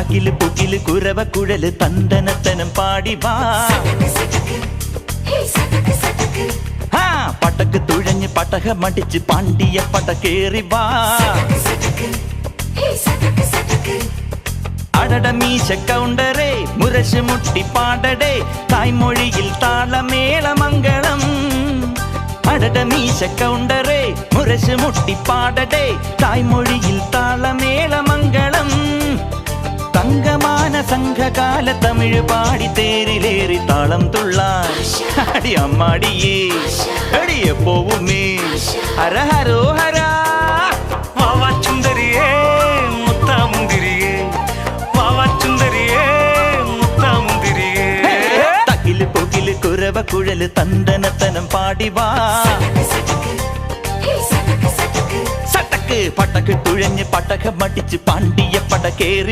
തകില് പുകില് കുരവ കുഴല് തന്തനത്തനം പാടി വാ. പടക്ക് തുഴഞ്ഞ് പടക മടിച്ച് പാണ്ടിയ പടക്കേറി വാ. അടട മീശ കൗണ്ടറേ മുരശ് മുട്ടി പാടടേ തായ്മൊഴിയിൽ താളമേള മംഗളം. അടട മീശ കൗണ്ടറേ മുരശ് മുട്ടി പാടടേ തായ്മൊഴിയിൽ താളമേള മംഗളം. തങ്കമാന സംഘകാല തമിഴ് പാടി തേരിലേറി താളം തുള്ളാൻ അടി അമ്മാടിയേ അടിയ പോവുമേ ഹര ഹരോ ഹരാ. വാവാ ചുന്ദരിയേ മുത്താമുന്തിരിയേ വാവാ ചുന്ദരിയേ മുത്താമുന്തിരിയേ. തകില് പുകില് കുരവ കുഴല് തന്തനത്തനം പാടി വാ. സട്ടക്ക് പടക്ക് തുഴഞ്ഞ് പടക മടിച്ച് പാണ്ടിയ പടക്കേറി